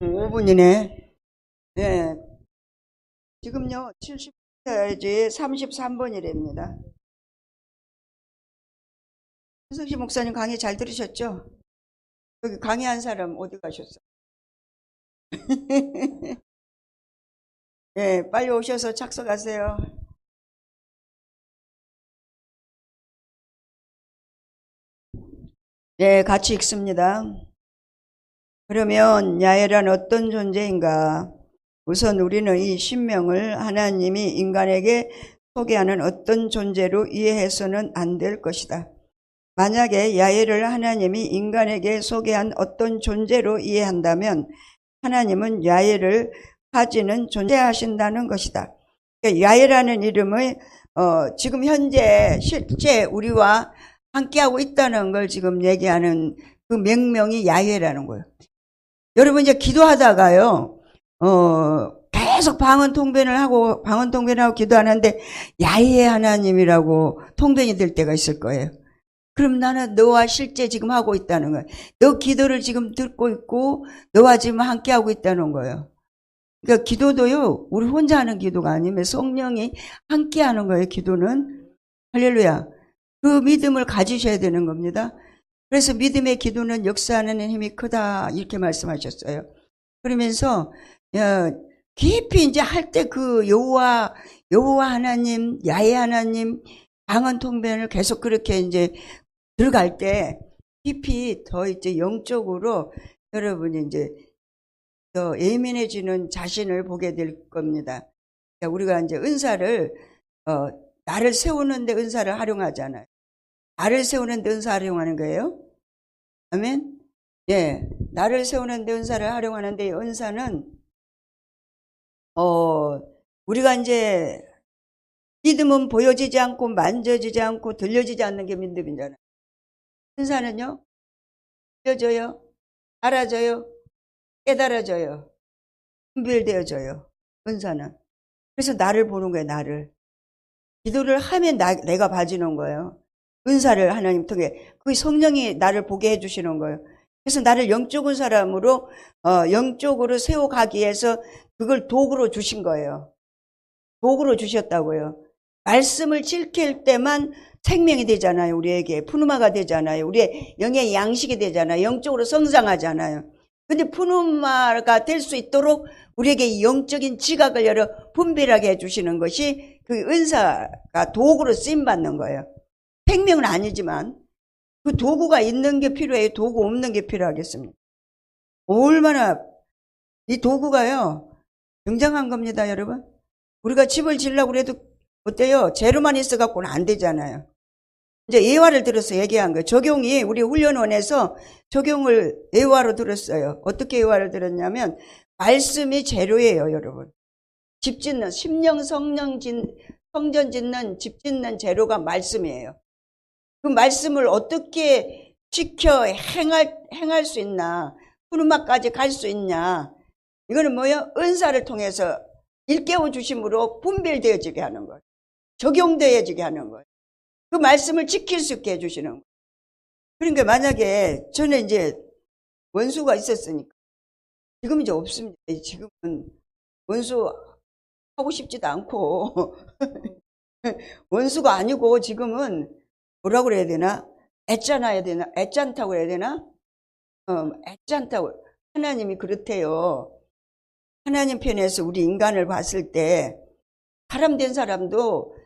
5분이네. 네. 지금요, 70분이지 33번이랍니다. 윤석시 목사님 강의 잘 들으셨죠? 여기 강의한 사람 어디 가셨어? 네, 빨리 오셔서 착석하세요. 네, 같이 읽습니다. 그러면 야훼란 어떤 존재인가? 우선 우리는 이 신명을 하나님이 인간에게 소개하는 어떤 존재로 이해해서는 안 될 것이다. 만약에 야훼를 하나님이 인간에게 소개한 어떤 존재로 이해한다면 하나님은 야훼를 가지는 존재하신다는 것이다. 야훼라는 이름을 지금 현재 실제 우리와 함께하고 있다는 걸 지금 얘기하는 그 명명이 야훼라는 거예요. 여러분 이제 기도하다가요, 계속 방언통변을 하고 기도하는데 야훼 하나님이라고 통변이 될 때가 있을 거예요. 그럼 나는 너와 실제 지금 하고 있다는 거예요. 너 기도를 지금 듣고 있고 너와 지금 함께 하고 있다는 거예요. 그러니까 기도도요, 우리 혼자 하는 기도가 아니면 성령이 함께 하는 거예요. 기도는. 할렐루야. 그 믿음을 가지셔야 되는 겁니다. 그래서 믿음의 기도는 역사하는 힘이 크다 이렇게 말씀하셨어요. 그러면서 깊이 이제 할 때 그 여호와 하나님, 야훼 하나님 방언 통변을 계속 그렇게 이제 들어갈 때 깊이 더 이제 영적으로 여러분이 이제 더 예민해지는 자신을 보게 될 겁니다. 그러니까 우리가 이제 은사를 나를 세우는데 은사를 활용하잖아요. 나를 세우는데 은사 활용하는 거예요. 아멘. 예, 나를 세우는데 은사를 활용하는데 이 은사는 우리가 이제 믿음은 보여지지 않고 만져지지 않고 들려지지 않는 게 믿음이잖아요. 은사는요, 들려져요, 알아져요, 깨달아져요, 분별되어져요. 은사는. 그래서 나를 보는 거예요. 나를. 기도를 하면 내가 봐지는 거예요. 은사를 하나님 통해 그 성령이 나를 보게 해주시는 거예요. 그래서 나를 영적인 사람으로 영적으로 세워가기 위해서 그걸 도구로 주신 거예요. 도구로 주셨다고요. 말씀을 지킬 때만 생명이 되잖아요. 우리에게 푸누마가 되잖아요. 우리의 영의 양식이 되잖아요. 영적으로 성장하잖아요. 근데 푸누마가 될 수 있도록 우리에게 영적인 지각을 열어 분별하게 해주시는 것이 그 은사가 도구로 쓰임받는 거예요. 생명은 아니지만 그 도구가 있는 게 필요해요. 도구 없는 게 필요하겠습니까? 얼마나 이 도구가요 굉장한 겁니다. 여러분, 우리가 집을 지으려고 해도 어때요? 재료만 있어갖고는 안 되잖아요. 이제 예화를 들어서 얘기한 거예요. 적용이 우리 훈련원에서 적용을 예화로 들었어요. 어떻게 예화를 들었냐면 말씀이 재료예요. 여러분, 집 짓는 심령 성전 짓는 집 짓는 재료가 말씀이에요. 그 말씀을 어떻게 지켜 행할 수 있나, 푸르마까지 갈 수 있냐, 이거는 뭐예요? 은사를 통해서 일깨워 주심으로 분별되어지게 하는 거예요. 적용되어지게 하는 거예요. 그 말씀을 지킬 수 있게 해주시는 거예요. 그러니까 만약에 저는 이제 원수가 있었으니까 지금 이제 없습니다. 지금은 원수 하고 싶지도 않고 원수가 아니고 지금은 뭐라고 그래야 되나? 애짠해야 되나? 애짠다고 해야 되나? 애짠다고. 하나님이 그렇대요. 하나님 편에서 우리 인간을 봤을 때 사람 된 사람도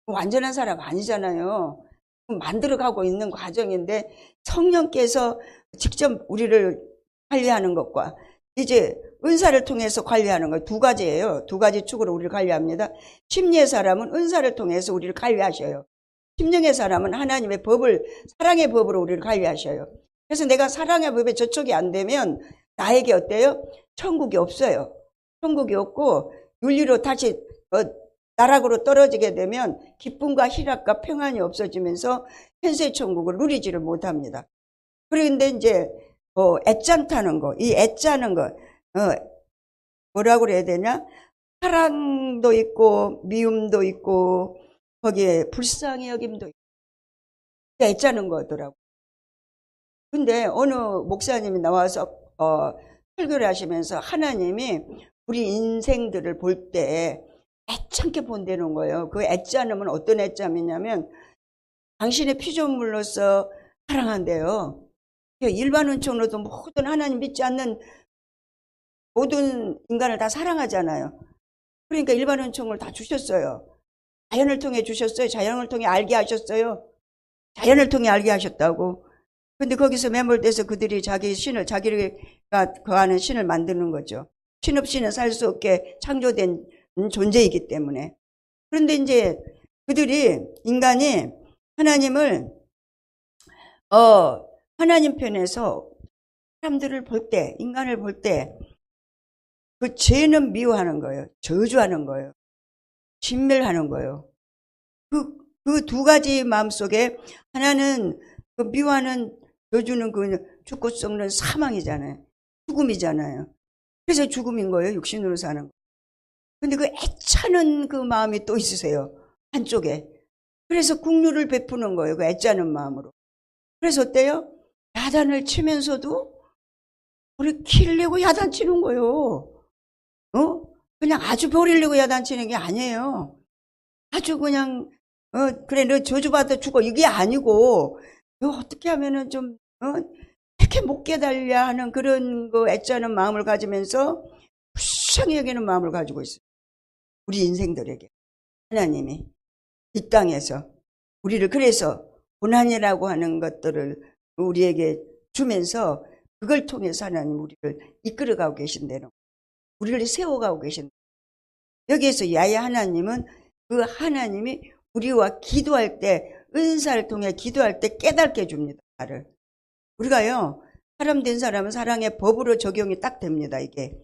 완전한 사람 아니잖아요. 만들어가고 있는 과정인데 성령께서 직접 우리를 관리하는 것과 이제 은사를 통해서 관리하는 것 두 가지예요. 두 가지 축으로 우리를 관리합니다. 심리의 사람은 은사를 통해서 우리를 관리하셔요. 심령의 사람은 하나님의 법을, 사랑의 법으로 우리를 관리하셔요. 그래서 내가 사랑의 법에 저촉이 안 되면 나에게 어때요? 천국이 없어요. 천국이 없고 윤리로 다시 나락으로 떨어지게 되면 기쁨과 희락과 평안이 없어지면서 현세 천국을 누리지를 못합니다. 그런데 이제 애짠다는 거, 이 애짜는 거 뭐라고 그래야 되냐? 사랑도 있고 미움도 있고 거기에 불쌍히 여김도 있고 애짜는 거더라고. 근데 어느 목사님이 나와서 설교를 하시면서 하나님이 우리 인생들을 볼 때 애착게 본다는 거예요. 그 애짜는 어떤 애짬이냐면 당신의 피조물로서 사랑한대요. 일반 은총으로도 모든 하나님 믿지 않는 모든 인간을 다 사랑하잖아요. 그러니까 일반 은총을 다 주셨어요. 자연을 통해 주셨어요. 자연을 통해 알게 하셨어요. 자연을 통해 알게 하셨다고. 근데 거기서 매몰돼서 그들이 자기 신을, 자기가 거하는 신을 만드는 거죠. 신 없이는 살 수 없게 창조된 존재이기 때문에. 그런데 이제 그들이, 인간이 하나님을, 하나님 편에서 사람들을 볼 때, 인간을 볼 때, 그 죄는 미워하는 거예요. 저주하는 거예요. 진멸하는 거예요. 그 두 가지 마음속에 하나는 그 미워하는, 저주는 그 죽고 썩는 사망이잖아요. 죽음이잖아요. 그래서 죽음인 거예요. 육신으로 사는 거. 근데 그 애차는 그 마음이 또 있으세요. 한쪽에. 그래서 국류를 베푸는 거예요. 그 애짜는 마음으로. 그래서 어때요? 야단을 치면서도 우리 키를 내고 야단치는 거예요. 그냥 아주 버리려고 야단치는 게 아니에요. 아주 그냥, 그래, 너 저주받아 죽어. 이게 아니고, 너 어떻게 하면은 좀, 이렇게 못 깨달냐 하는 그런 그 애짜는 마음을 가지면서 불쌍히 여기는 마음을 가지고 있어요. 우리 인생들에게. 하나님이 이 땅에서 우리를 그래서 고난이라고 하는 것들을 우리에게 주면서 그걸 통해서 하나님 우리를 이끌어가고 계신대로 우리를 세워가고 계신대로 여기에서 야훼 하나님은 그 하나님이 우리와 기도할 때 은사를 통해 기도할 때 깨닫게 줍니다. 나를. 우리가요 사람 된 사람은 사랑의 법으로 적용이 딱 됩니다. 이게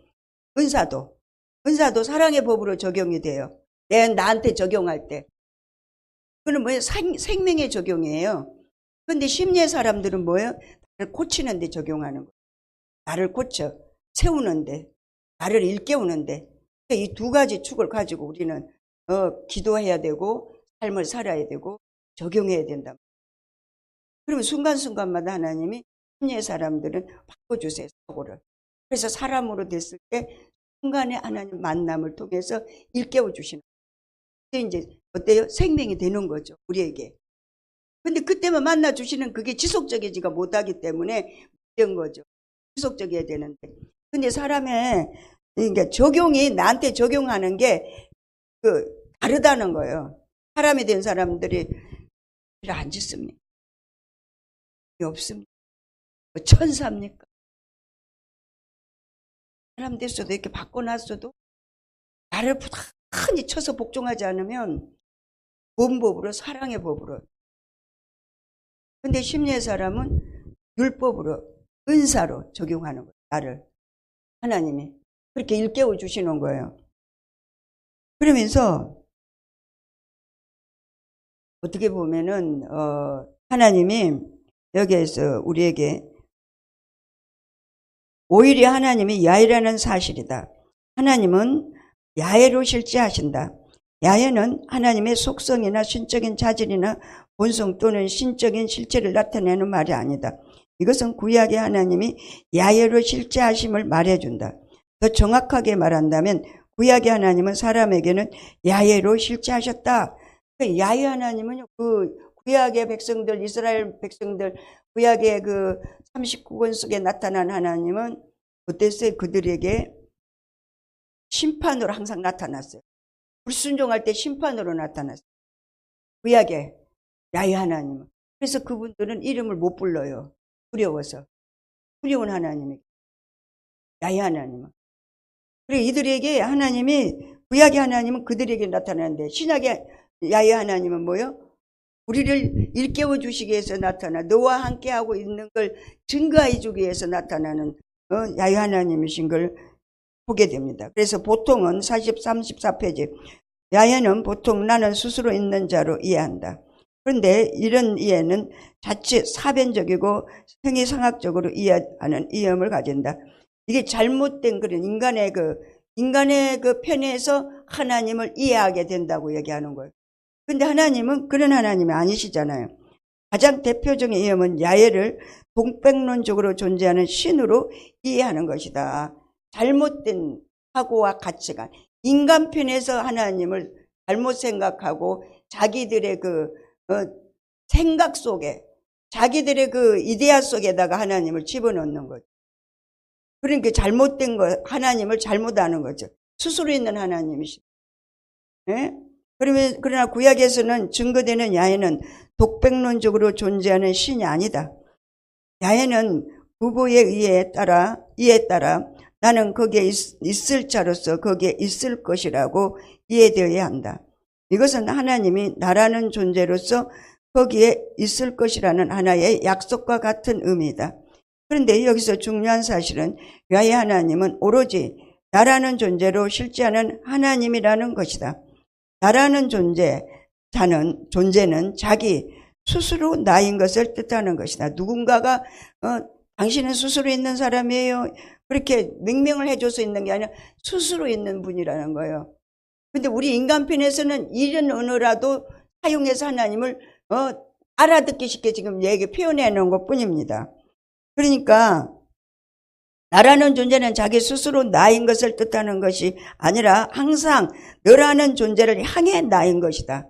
은사도 사랑의 법으로 적용이 돼요. 나한테 적용할 때 그건 뭐예요? 생명의 적용이에요. 그런데 심리의 사람들은 뭐예요? 나를 고치는 데 적용하는 거예요. 나를 고쳐 세우는데 나를 일깨우는데 이 두 가지 축을 가지고 우리는 기도해야 되고 삶을 살아야 되고 적용해야 된다. 그러면 순간순간마다 하나님이 심리의 사람들은 바꿔주세요. 사고를. 그래서 사람으로 됐을 때 순간에 하나님 만남을 통해서 일깨워 주시는 거예요. 이제 어때요? 생명이 되는 거죠. 우리에게. 근데 그때만 만나 주시는 그게 지속적이지가 못하기 때문에 문제인 거죠. 지속적이어야 되는데. 근데 사람의 그러니까 적용이 나한테 적용하는 게 다르다는 거예요. 사람이 된 사람들이 안 짓습니까? 없습니다. 천사입니까? 사람 됐어도 이렇게 바꿔놨어도 나를 부단히 쳐서 복종하지 않으면 뭔 법으로? 사랑의 법으로. 근데 심리의 사람은 율법으로 은사로 적용하는 거예요. 나를 하나님이 그렇게 일깨워 주시는 거예요. 그러면서 어떻게 보면은 하나님이 여기에서 우리에게 오히려 하나님이 야훼라는 사실이다. 하나님은 야훼로 실제하신다. 야훼는 하나님의 속성이나 신적인 자질이나 본성 또는 신적인 실체를 나타내는 말이 아니다. 이것은 구약의 하나님이 야훼로 실제하심을 말해준다. 더 정확하게 말한다면 구약의 하나님은 사람에게는 야훼로 실제하셨다. 야훼 하나님은 그 구약의 백성들, 이스라엘 백성들, 구약의 그 39권 속에 나타난 하나님은 어땠어요? 그들에게 심판으로 항상 나타났어요. 불순종할 때 심판으로 나타났어요. 구약의 야훼 하나님은. 그래서 그분들은 이름을 못 불러요. 두려워서. 두려운 하나님에게. 야훼 하나님은. 그리고 이들에게 하나님이, 구약의 하나님은 그들에게 나타나는데 신약의 야훼 하나님은 뭐요? 우리를 일깨워 주시기 위해서 나타나 너와 함께하고 있는 걸 증거해 주기 위해서 나타나는 야훼 하나님이신 걸 보게 됩니다. 그래서 보통은 34페이지 야훼는 보통 나는 스스로 있는 자로 이해한다. 그런데 이런 이해는 자칫 사변적이고 행위상학적으로 이해하는 이념을 가진다. 이게 잘못된 그런 인간의 그 편에서 하나님을 이해하게 된다고 얘기하는 거예요. 근데 하나님은 그런 하나님이 아니시잖아요. 가장 대표적인 이념은 야훼를 동백론적으로 존재하는 신으로 이해하는 것이다. 잘못된 사고와 가치관, 인간편에서 하나님을 잘못 생각하고 자기들의 생각 속에, 자기들의 이데아 속에다가 하나님을 집어넣는 거죠. 그러니까 잘못된 거, 하나님을 잘못 아는 거죠. 스스로 있는 하나님이시죠. 예? 그러나 구약에서는 증거되는 야훼는 독백론적으로 존재하는 신이 아니다. 야훼는 부부의 이해에 따라 나는 거기에 있을 자로서 거기에 있을 것이라고 이해되어야 한다. 이것은 하나님이 나라는 존재로서 거기에 있을 것이라는 하나의 약속과 같은 의미이다. 그런데 여기서 중요한 사실은 야훼 하나님은 오로지 나라는 존재로 실제하는 하나님이라는 것이다. 나라는 존재는 자기 스스로 나인 것을 뜻하는 것이다. 누군가가 당신은 스스로 있는 사람이에요. 그렇게 명명을 해줘서 있는 게 아니라 스스로 있는 분이라는 거예요. 근데 우리 인간편에서는 이런 언어라도 사용해서 하나님을 알아듣기 쉽게 지금 얘기 표현해 놓은 것 뿐입니다. 그러니까 나라는 존재는 자기 스스로 나인 것을 뜻하는 것이 아니라 항상 너라는 존재를 향해 나인 것이다.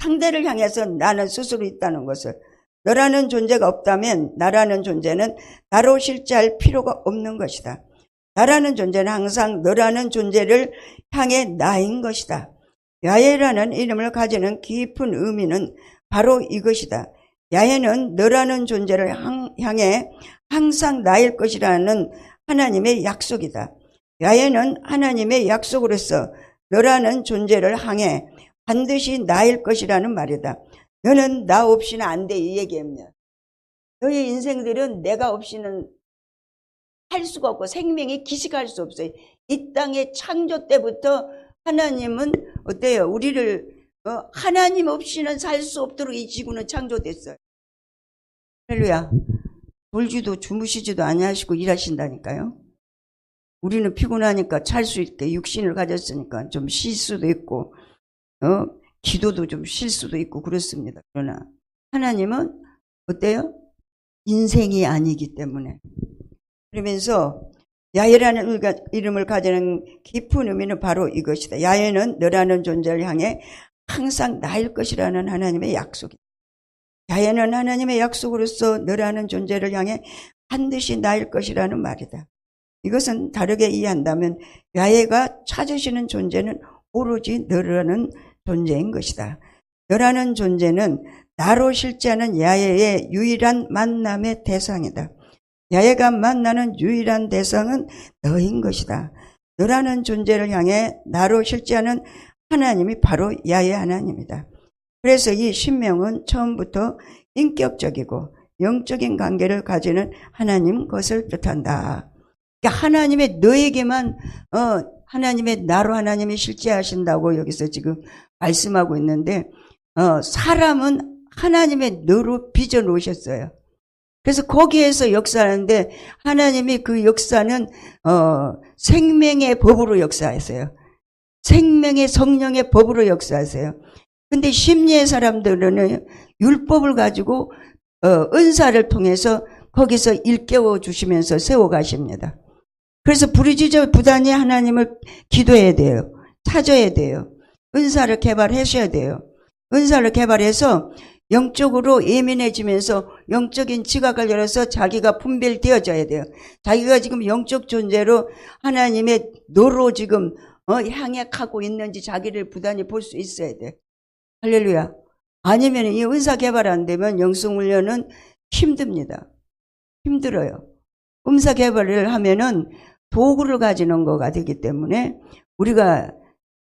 상대를 향해서 나는 스스로 있다는 것을. 너라는 존재가 없다면 나라는 존재는 나로 실제할 필요가 없는 것이다. 나라는 존재는 항상 너라는 존재를 향해 나인 것이다. 야훼라는 이름을 가지는 깊은 의미는 바로 이것이다. 야훼는 너라는 존재를 향해 항상 나일 것이라는 하나님의 약속이다. 야훼는 하나님의 약속으로서 너라는 존재를 향해 반드시 나일 것이라는 말이다. 너는 나 없이는 안 돼, 이 얘기입니다. 너의 인생들은 내가 없이는 할 수가 없고 생명이 기식할 수 없어요. 이 땅의 창조 때부터 하나님은 어때요? 우리를 하나님 없이는 살 수 없도록 이 지구는 창조됐어요. 할렐루야. 졸지도 주무시지도 아니하시고 일하신다니까요. 우리는 피곤하니까 잘 수 있게 육신을 가졌으니까 좀 쉴 수도 있고 기도도 좀 쉴 수도 있고 그렇습니다. 그러나 하나님은 어때요? 인생이 아니기 때문에. 그러면서 야훼라는 이름을 가지는 깊은 의미는 바로 이것이다. 야훼는 너라는 존재를 향해 항상 나일 것이라는 하나님의 약속이다. 야훼는 하나님의 약속으로서 너라는 존재를 향해 반드시 나일 것이라는 말이다. 이것은 다르게 이해한다면 야훼가 찾으시는 존재는 오로지 너라는 존재인 것이다. 너라는 존재는 나로 실제하는 야훼의 유일한 만남의 대상이다. 야훼가 만나는 유일한 대상은 너인 것이다. 너라는 존재를 향해 나로 실제하는 하나님이 바로 야훼 하나님이다. 그래서 이 신명은 처음부터 인격적이고 영적인 관계를 가지는 하나님 것을 뜻한다. 그러니까 하나님의 너에게만 하나님의 나로 하나님이 실제하신다고 여기서 지금 말씀하고 있는데 사람은 하나님의 너로 빚어 놓으셨어요. 그래서 거기에서 역사하는데 하나님이 그 역사는 생명의 법으로 역사하세요. 생명의 성령의 법으로 역사하세요. 근데 심리의 사람들은 율법을 가지고 은사를 통해서 거기서 일깨워 주시면서 세워가십니다. 그래서 부르짖어 부단히 하나님을 기도해야 돼요. 찾아야 돼요. 은사를 개발하셔야 돼요. 은사를 개발해서 영적으로 예민해지면서 영적인 지각을 열어서 자기가 분별되어져야 돼요. 자기가 지금 영적 존재로 하나님의 너로 지금 향해 가고 있는지 자기를 부단히 볼 수 있어야 돼. 할렐루야. 아니면 이 은사 개발 안 되면 영성훈련은 힘듭니다. 힘들어요. 은사 개발을 하면은 도구를 가지는 거가 되기 때문에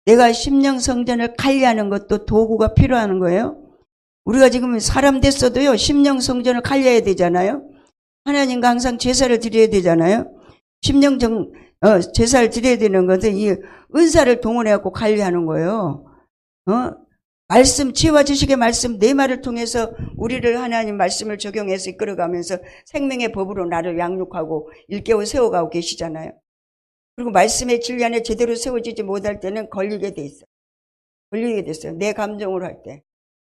내가 심령 성전을 관리하는 것도 도구가 필요한 거예요. 우리가 지금 사람 됐어도요, 심령 성전을 관리해야 되잖아요. 하나님과 항상 제사를 드려야 되잖아요. 제사를 드려야 되는 것은 이 은사를 동원해갖고 관리하는 거예요. 말씀, 지혜와 지식의 말씀, 내 말을 통해서 우리를 하나님 말씀을 적용해서 이끌어가면서 생명의 법으로 나를 양육하고 일깨워 세워가고 계시잖아요. 그리고 말씀의 진리 안에 제대로 세워지지 못할 때는 걸리게 돼 있어요. 걸리게 됐어요. 내 감정으로 할 때.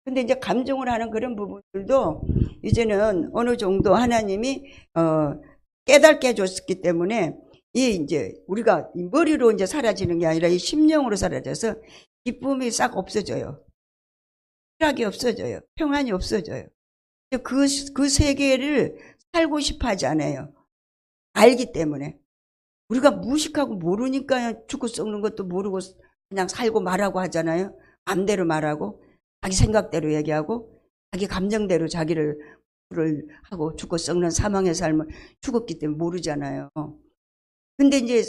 근데 이제 감정을 하는 그런 부분들도 이제는 어느 정도 하나님이 깨닫게 해줬기 때문에 이 이제 우리가 이 머리로 이제 사라지는 게 아니라 이 심령으로 사라져서 기쁨이 싹 없어져요. 희락이 없어져요. 평안이 없어져요. 그 세계를 살고 싶어 하지 않아요. 알기 때문에. 우리가 무식하고 모르니까 죽고 썩는 것도 모르고 그냥 살고 말하고 하잖아요. 맘대로 말하고 자기 생각대로 얘기하고 자기 감정대로 자기를 하고 죽고 썩는 사망의 삶을 죽었기 때문에 모르잖아요. 근데 이제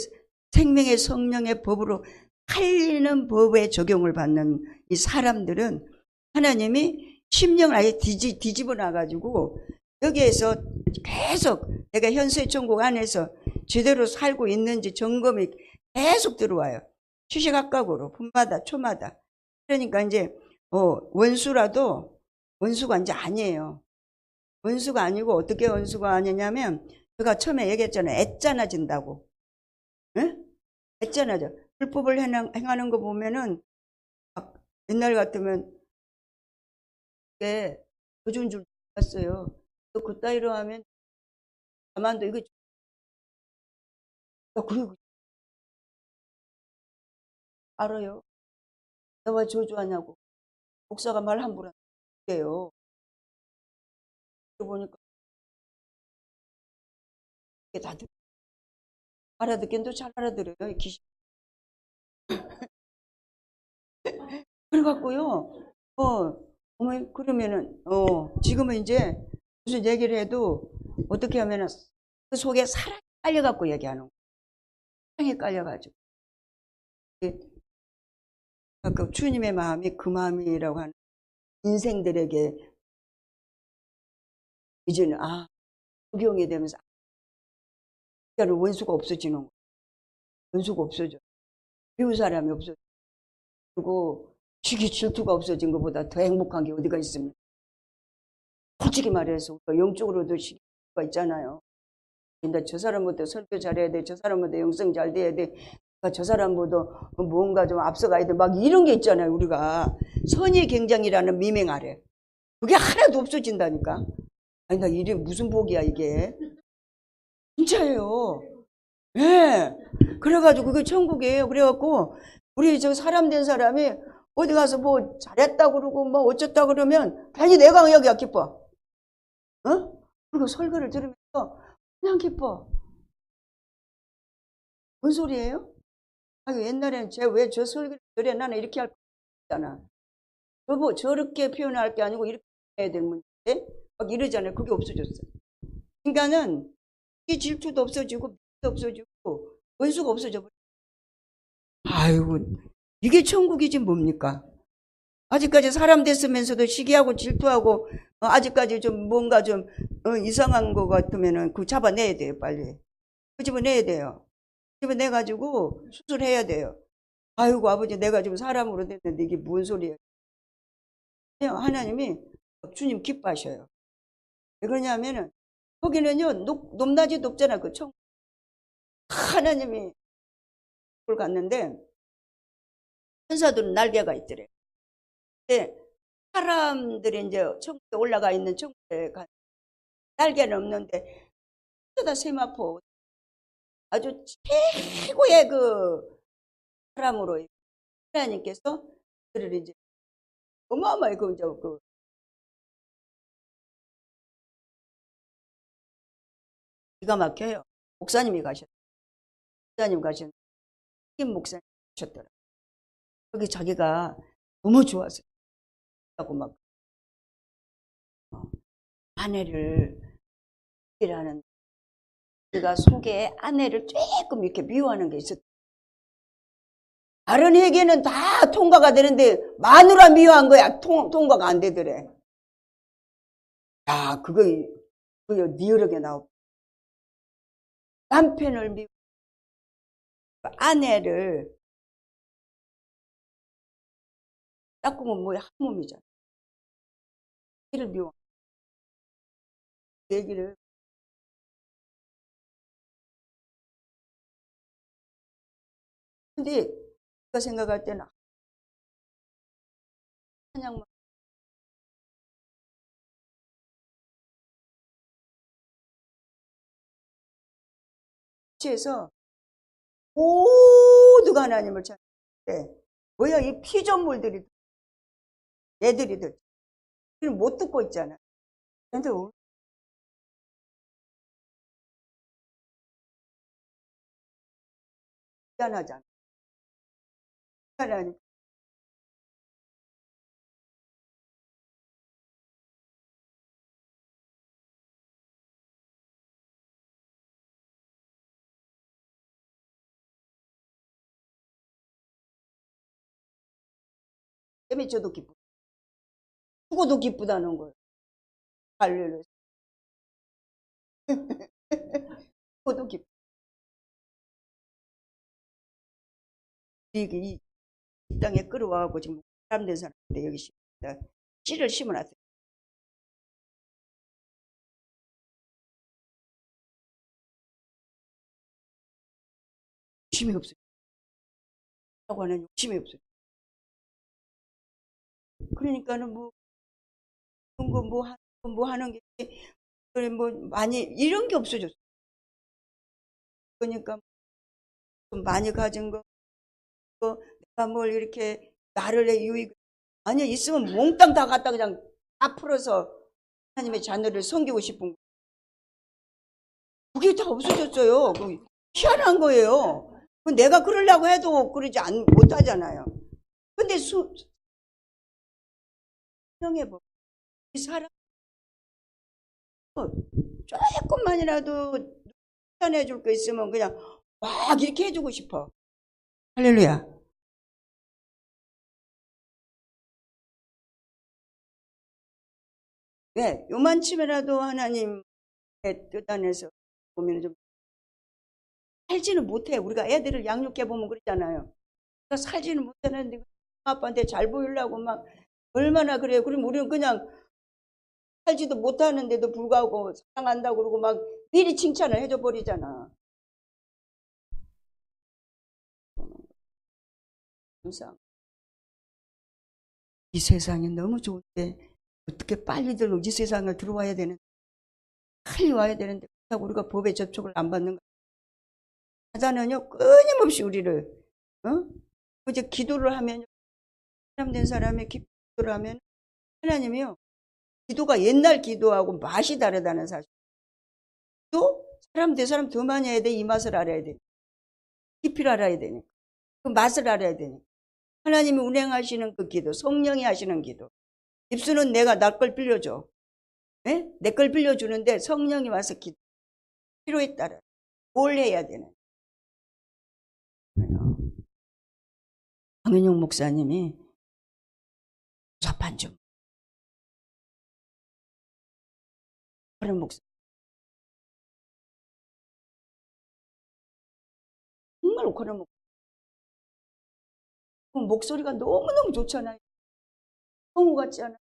생명의 성령의 법으로 살리는 법에 적용을 받는 이 사람들은 하나님이 심령을 아예 뒤집어 놔가지고 여기에서 계속 내가 현세의 천국 안에서 제대로 살고 있는지 점검이 계속 들어와요. 시시각각으로 분마다 초마다. 그러니까 이제 원수라도 원수가 이제 아니에요. 원수가 아니고 어떻게 원수가 아니냐면 제가 처음에 얘기했잖아요. 애짜나진다고. 응? 애짜나져. 불법을 행하는 거 보면은 옛날 같으면 이게 도준 줄 알았어요. 또 그따위로 하면 가만도 이거 그리고 알아요. 너와 저주하냐고 목사가 말 함부로 해요. 보니까 이게 다들 알아듣긴 또 잘 알아들어요. 귀신. 그래갖고요. 어머니 그러면은 지금은 이제 무슨 얘기를 해도 어떻게 하면은 그 속에 사랑이 깔려갖고 얘기하는 거예요. 사랑이 깔려가지고. 그 주님의 마음이 그 마음이라고 하는 인생들에게 이제는 적용이 되면서 원수가 없어지는 거예요. 원수가 없어져. 미운 사람이 없어져. 그리고 시기 질투가 없어진 것보다 더 행복한 게 어디가 있습니까? 솔직히 말해서 우리가 영적으로도 시기가 있잖아요. 근데 저 사람보다 설교 잘해야 돼. 저 사람보다 영성 잘 돼야 돼. 저 사람보다 뭔가 좀 앞서가야 돼. 막 이런 게 있잖아요. 우리가 선의 경쟁이라는 미명 아래. 그게 하나도 없어진다니까. 아니 나 이게 무슨 복이야 이게. 진짜예요. 예. 네. 그래가지고 그게 천국이에요. 그래갖고 우리 저 사람 된 사람이 어디 가서 뭐 잘했다 그러고 뭐 어쩌다 그러면 괜히 내가 여기가 기뻐. 그리고 설교를 들으면서 그냥 기뻐. 뭔 소리예요? 옛날에는 왜 저 설교를 그래 나는 이렇게 할 거잖아. 저렇게 표현할 게 아니고 이렇게 해야 되는 문제 막 이러잖아요. 그게 없어졌어. 인간은 이 질투도 없어지고 미도 없어지고 원수가 없어져 버려. 아이고 이게 천국이지 뭡니까? 아직까지 사람 됐으면서도 시기하고 질투하고 아직까지 좀 뭔가 좀 이상한 거 같으면은 그 잡아내야 돼요. 빨리 그 집어내야 돼요. 집어내가지고 수술해야 돼요. 아이고 아버지 내가 지금 사람으로 됐는데 이게 뭔 소리예요. 하나님이 주님 기뻐하셔요. 왜 그러냐면은 거기는요 높낮이 높잖아. 그 천국. 하나님이 그걸 갔는데 천사들은 날개가 있더래. 근데 사람들이 이제 천국에 올라가 있는 천국에 가 날개는 없는데 다 세마포 아주 최고의 그 사람으로 하나님께서 그를 이제 어마어마하게 그 기가 막혀요. 목사님이 가셨어요. 목사님 가셨는데 김 목사님 가셨더라. 거기 자기가 너무 좋았어요. 하고 막 아내를 이라는 그가 속에 아내를 조금 이렇게 미워하는 게 있었다. 다른 회계는 다 통과가 되는데 마누라 미워한 거야 통과가 안 되더래. 야 그거 리얼하게 나오고 남편을 미워 아내를 닦으면 뭐야 한 몸이잖아. 이를 미워 얘기를 근데 제가 생각할 때는 찬양만 취해서 모두가 하나님을 찾는데 뭐야 이 피조물들이 얘들이들 못 듣고 있잖아. 근데 미안하잖아. 미안하니까 때문에 저도 기쁘. 죽어도 기쁘다는 거예요. 할렐루야. 죽어도 기쁘. 이 땅에 끌어와갖고 지금 사람 된 사람인데 여기 씨를 심어놨어요. 욕심이 없어요. 라고 하는 욕심이 없어요. 그러니까는 뭐 그런 거 뭐 하는 게 그래 뭐 많이 이런 게 없어졌어. 그러니까 좀 많이 가진 거 내가 뭘 이렇게 나를 내 유익 아니야 있으면 몽땅 다 갖다 그냥 다 풀어서 하나님의 자녀를 섬기고 싶은 거. 그게 다 없어졌어요. 희한한 거예요. 내가 그러려고 해도 그러지 못하잖아요. 근데 생각해봐. 이 사람 조금만이라도 추천해줄 거 있으면 그냥 막 이렇게 해주고 싶어. 할렐루야. 왜? 요만치면라도 하나님의 뜻 안에서 보면 좀 살지는 못해. 우리가 애들을 양육해보면 그러잖아요. 살지는 못하는데 아빠한테 잘 보이려고 막 얼마나 그래요. 그럼 우리는 그냥 살지도 못하는데도 불구하고 사랑한다고 그러고 막 미리 칭찬을 해줘 버리잖아. 항상 이 세상이 너무 좋은데 어떻게 빨리들 이 세상을 들어와야 되는 빨리 와야 되는데 그렇다고 우리가 법의 접촉을 안 받는 거야. 사단은요 끊임없이 우리를 이제 기도를 하면 사람 된 사람이 기도를 하면 하나님이요 기도가 옛날 기도하고 맛이 다르다는 사실. 또 사람 대 사람 더 많이 해야 돼. 이 맛을 알아야 돼. 깊이를 알아야 되니까. 그 맛을 알아야 되니까. 하나님이 운행하시는 그 기도, 성령이 하시는 기도. 입술은 내가 나 걸 빌려줘. 내 걸 빌려주는데 성령이 와서 기도. 필요에 따라 뭘 해야 되는. 황윤용 목사님이 사판 좀 그런 목사 정말 그런 목소리가 너무너무 좋잖아요. 성우 같지 않아요?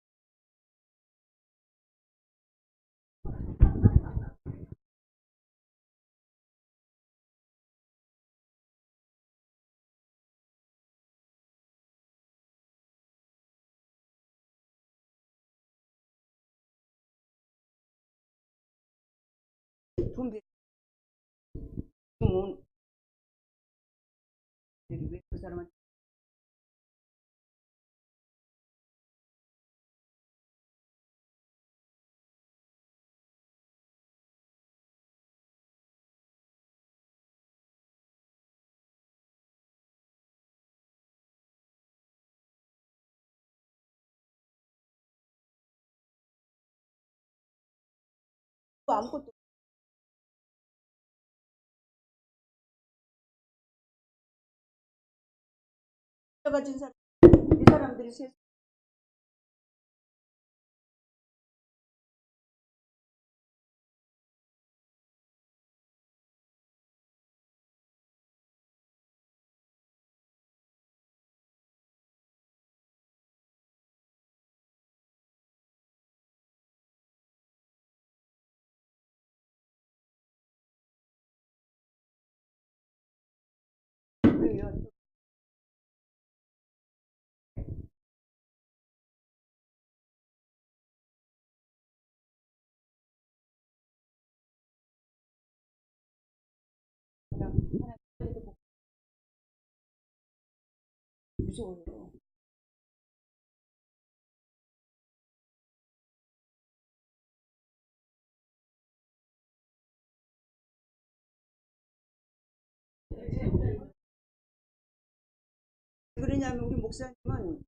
분배 왜그 사람한테 아무것도 가진 사람 이 사람들이 세상 무서워요. 왜 그러냐면 우리 목사님은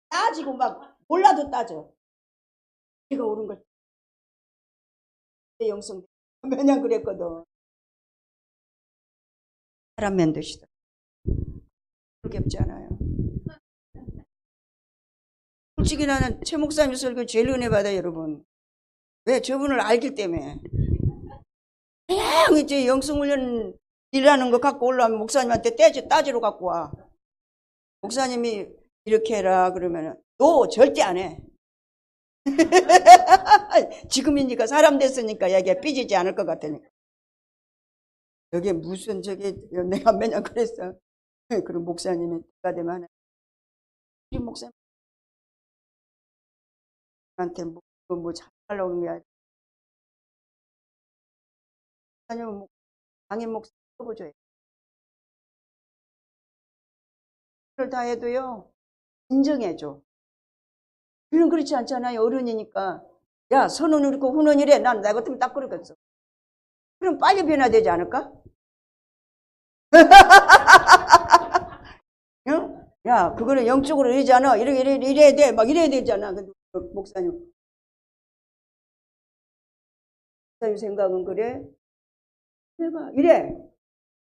따지고 막 몰라도 따져. 내가 옳은 걸 내 영성 매년 그랬거든. 사람 만드시다. 그렇게 않아요. 솔직히 나는 최 목사님 설교 제일 은혜 받아요, 여러분. 왜? 저분을 알기 때문에. 그냥 이제 영성훈련 일하는 거 갖고 올라오면 목사님한테 따지러 갖고 와. 목사님이 이렇게 해라 그러면은 너 절대 안 해. 지금이니까 사람 됐으니까 얘기가 삐지지 않을 것 같으니까. 여기 무슨 저게 내가 맨날 그랬어. 그럼 목사님이 누가 되면 우리 목사님한테 뭐 잘하려고 그런 게 아니라 목사님은 당연 목사님 써보줘요. 그걸 다 해도요 인정해줘. 우리는 그렇지 않잖아요. 어른이니까. 야, 선언을 읽고 훈원이래. 난 나 같으면 딱 그러겠어. 그럼 빨리 변화되지 않을까? 응? 야, 그거는 영적으로 이러잖아. 이래야 돼. 막 이래야 되잖아. 근데 목사님 생각은 그래? 해봐. 이래.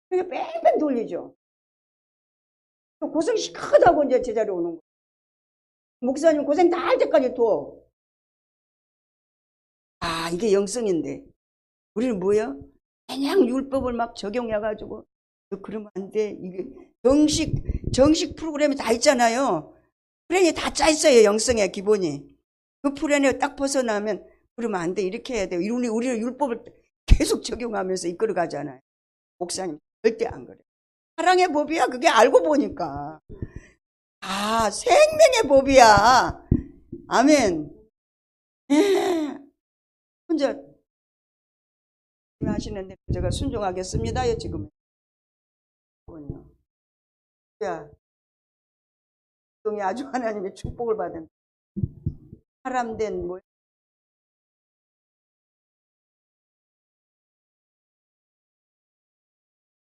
그냥 뺑뺑 돌리죠. 고생 시커하고 이제 제자리 오는 거야. 목사님 고생 다 할 때까지 둬. 아, 이게 영성인데. 우리는 뭐야? 그냥 율법을 막 적용해가지고 너 그러면 안 돼. 이게 정식 프로그램이 다 있잖아요. 플랜이 다 짜 있어요. 영성의 기본이. 그 플랜에 딱 벗어나면 그러면 안 돼. 이렇게 해야 돼. 우리는 율법을 계속 적용하면서 이끌어 가잖아요. 목사님 절대 안 그래. 사랑의 법이야. 그게 알고 보니까. 아, 생명의 법이야. 아멘. 혼자 하시는데 제가 순종하겠습니다. 지금. 야, 이 아주 하나님의 축복을 받은 사람 된 뭐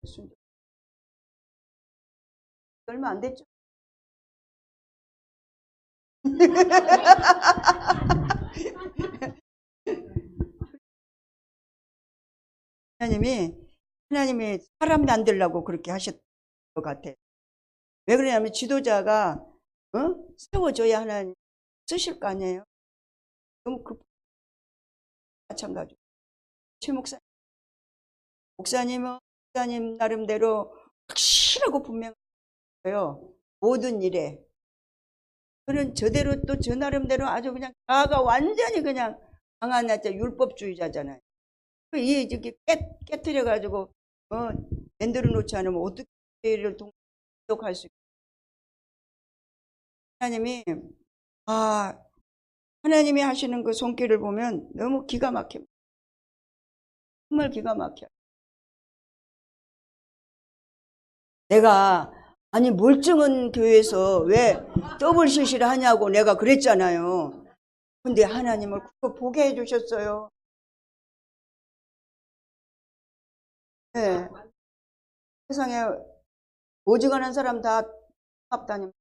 순종. 얼마 안 됐죠? 하나님이 사람 만들려고 그렇게 하셨던 것 같아요. 왜 그러냐면 지도자가 세워줘야 하나님 쓰실 거 아니에요. 너무 마찬가지로 최 목사님은 목사님 나름대로 확실하고 분명해요. 모든 일에. 저는 저대로 또 저 나름대로 아주 그냥 자아가 완전히 그냥 강한 율법주의자잖아요. 이 이렇게 깨트려 가지고 만들어 놓지 않으면 어떻게 를 동독할 수 있어요. 하나님이 하나님이 하시는 그 손길을 보면 너무 기가 막혀. 정말 기가 막혀. 내가 아니 멀쩡한 교회에서 왜 WCC를 하냐고 내가 그랬잖아요. 근데 하나님을 그거 보게 해주셨어요. 네. 세상에 오직하는 사람 다 합다니.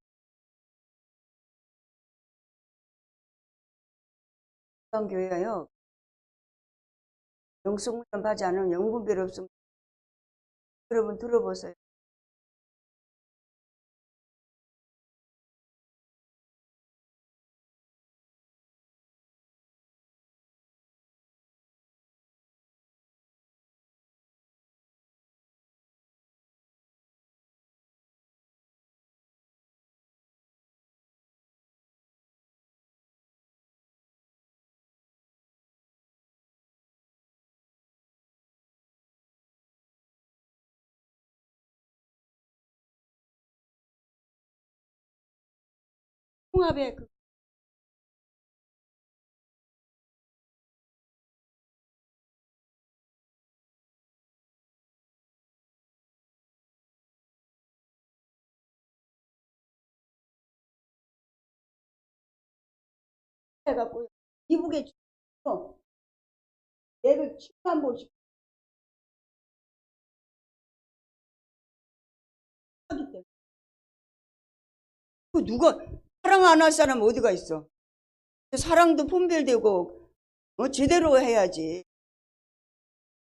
교회요. 영성훈련 받지 않으면 영분별 없으면 여러분 들어보세요. 통합의 해갖고 이북에 죽어 얘를 치료한 번씩 하기 때문에 그 누가 사랑 안 할 사람 어디가 있어? 사랑도 분별되고 제대로 해야지.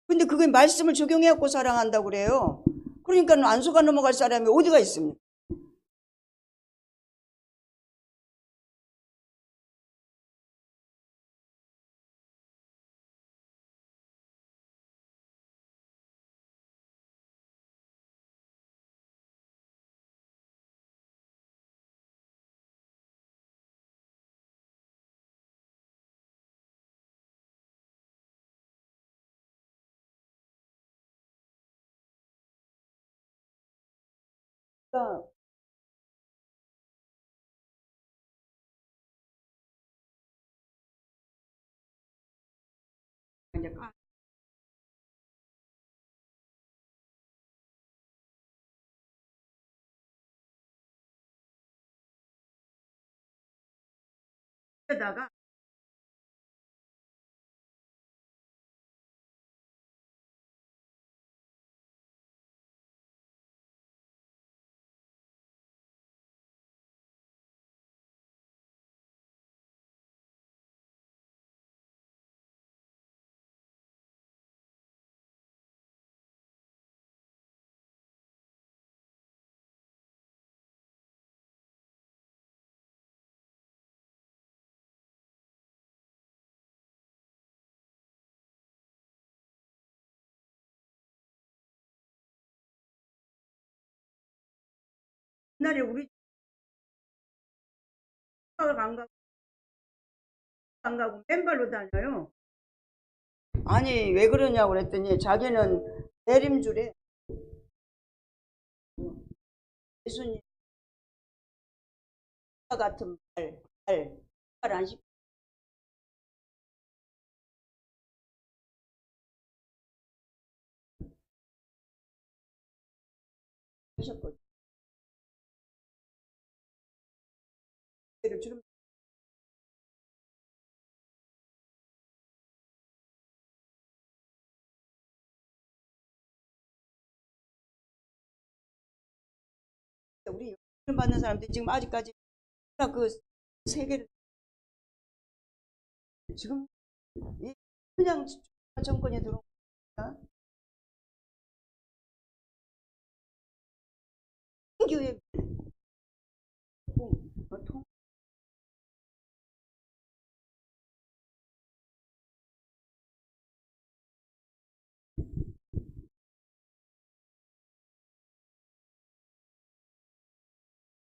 근데 그게 말씀을 적용해갖고 사랑한다고 그래요. 그러니까 안 속아 넘어갈 사람이 어디가 있습니까? 그러니까 이제 까다가 옛날에 우리 집을 안 가고 맨발로 다녀요. 아니 왜 그러냐고 그랬더니 자기는 내림줄에 예수님 같은 발안 씹. 하셨거든요. 주름 우리 연 받는 사람들이 지금 아직까지 그 세계를 지금 그냥 정권에 들어온 거야. 교회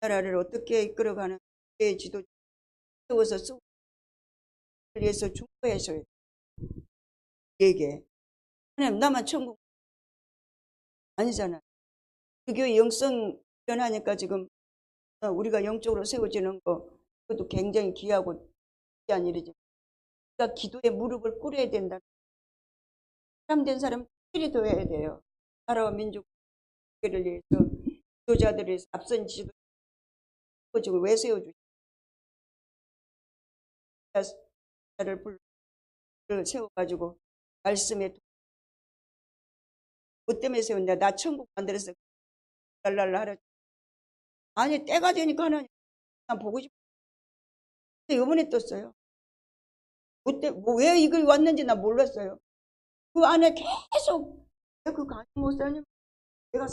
나라를 어떻게 이끌어가는 지도 세워서 쓰고 위해서 중보해서 얘기해. 하나님 나만 천국 아니잖아. 그 교회 영성 변하니까 지금 우리가 영적으로 세워지는 거 그것도 굉장히 귀하고 귀한 일이지. 우리가 기도에 무릎을 꿇어야 된다. 사람 된 사람 필히 더 해야 돼요. 나라와 민족을 위해서 지도자들을 위해서 앞선 지도자를 왜 세워주시냐. 불을 세워가지고 말씀에 뭐 때문에 세웠냐. 나 천국 만들어서 랄랄라 하라. 아니 때가 되니까 하나님 난 보고 싶어. 근데 이번에 떴어요. 왜 이걸 왔는지 난 몰랐어요. 그 안에 계속 그 강희 목사님 내가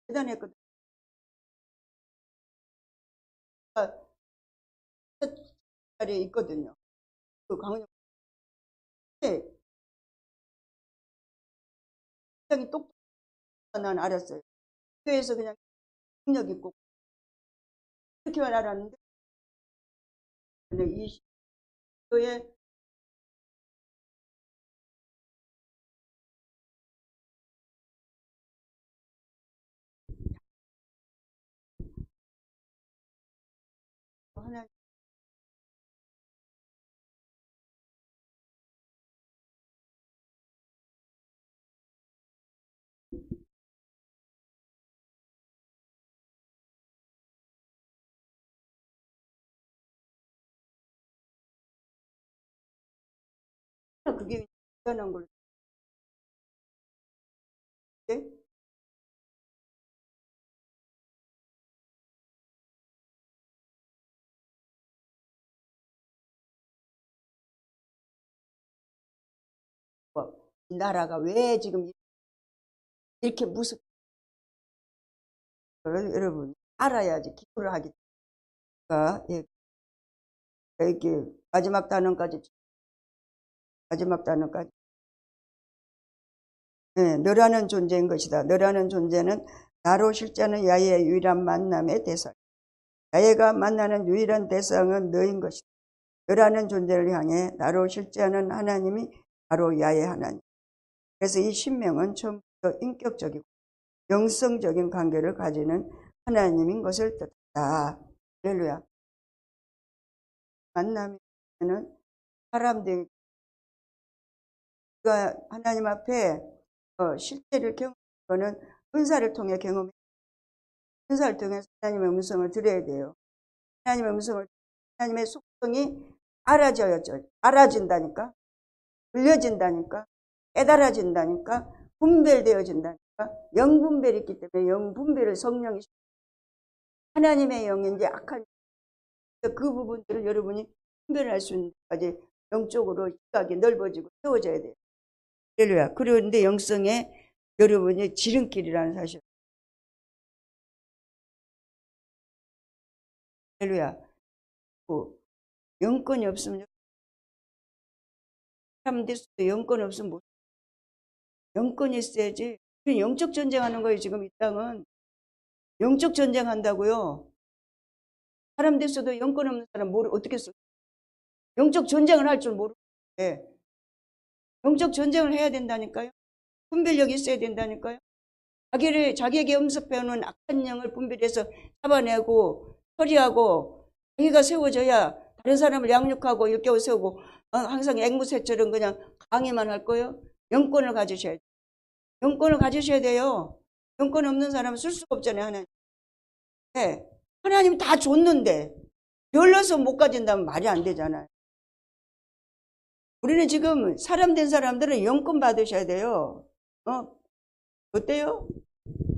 대단했거든. 자리에 있거든요. 그 강희 굉장히 똑똑한 난 알았어요. 교회에서 그냥 능력 있고 그렇게만 알았는데 이 시도에 하나님 그게 대단한 걸 때 이 나라가 왜 지금 이렇게 무섭게 여러분 알아야지 기도를 하기 때문에 예, 이렇게 마지막 단원까지 네, 너라는 존재인 것이다. 너라는 존재는 나로 실제는 야훼의 유일한 만남의 대상. 야훼가 만나는 유일한 대상은 너인 것이다. 너라는 존재를 향해 나로 실제하는 하나님이 바로 야훼 하나님. 그래서 이 신명은 처음부터 인격적이고 영성적인 관계를 가지는 하나님인 것을 뜻한다. 할렐루야. 만남이 는 사람들이 하나님 앞에 실제를 경험하는 것은 은사를 통해 경험해. 은사를 통해서 하나님의 음성을 들어야 돼요. 하나님의 음성을, 하나님의 속성이 알아진다니까, 들려진다니까, 깨달아진다니까, 분별되어진다니까. 영분별이 있기 때문에 영분별을 성령이 하나님의 영인지 악한 그 부분들을 여러분이 분별할 수 있는 데까지 영적으로 시각이 넓어지고 세워져야 돼요. 할렐루야. 그런데 영성에 여러분이 지름길이라는 사실. 할렐루야. 영권이 없으면 사람 됐어도 영권 없으면 못. 영권이 있어야지. 영적 전쟁하는 거예요. 지금 이 땅은 영적 전쟁한다고요. 사람 됐어도 영권 없는 사람 어떻게 써? 영적 전쟁을 할 줄 모르는데 영적 전쟁을 해야 된다니까요. 분별력이 있어야 된다니까요. 자기에게 음습해오는 악한 영을 분별해서 잡아내고 처리하고 자기가 세워져야 다른 사람을 양육하고 일깨워 세우고 항상 앵무새처럼 그냥 강의만 할 거예요. 영권을 가지셔야 돼요. 영권을 가지셔야 돼요. 영권 없는 사람은 쓸 수가 없잖아요. 하나님. 네. 하나님 다 줬는데 별로서 못 가진다면 말이 안 되잖아요. 우리는 지금 사람 된 사람들은 영권 받으셔야 돼요. 어때요?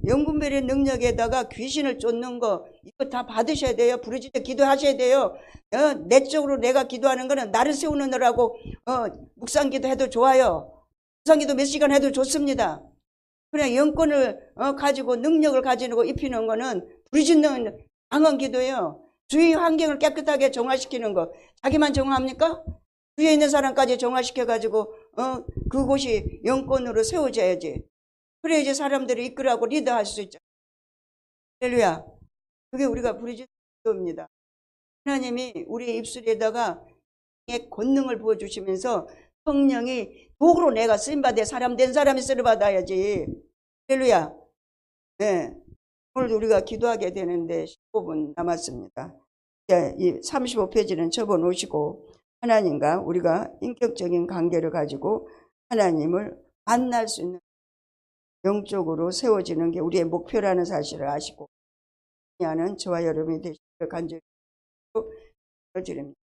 영분별의 능력에다가 귀신을 쫓는 거 이거 다 받으셔야 돼요. 부르짖어 기도하셔야 돼요. 내적으로 내가 기도하는 거는 나를 세우느라고 묵상기도 해도 좋아요. 묵상기도 몇 시간 해도 좋습니다. 그냥 영권을 가지고 능력을 가지고 입히는 거는 부르짖는 강한 기도예요. 주위 환경을 깨끗하게 정화시키는 거. 자기만 정화합니까? 주위에 있는 사람까지 정화시켜가지고 그곳이 영권으로 세워져야지. 그래야 이제 사람들을 이끌어가고 리더할 수 있죠. 할렐루야. 그게 우리가 부르짖는 기도입니다. 하나님이 우리의 입술에다가 권능을 부어주시면서 성령이 도구로 내가 쓰임받아 사람 된 사람이 쓰임받아야지. 할렐루야. 네. 오늘도 우리가 기도하게 되는데 15분 남았습니다. 이 35페이지는 접어놓으시고 하나님과 우리가 인격적인 관계를 가지고 하나님을 만날 수 있는 영적으로 세워지는 게 우리의 목표라는 사실을 아시고 하는 저와 여러분이 되시기를 간절히 드립니다.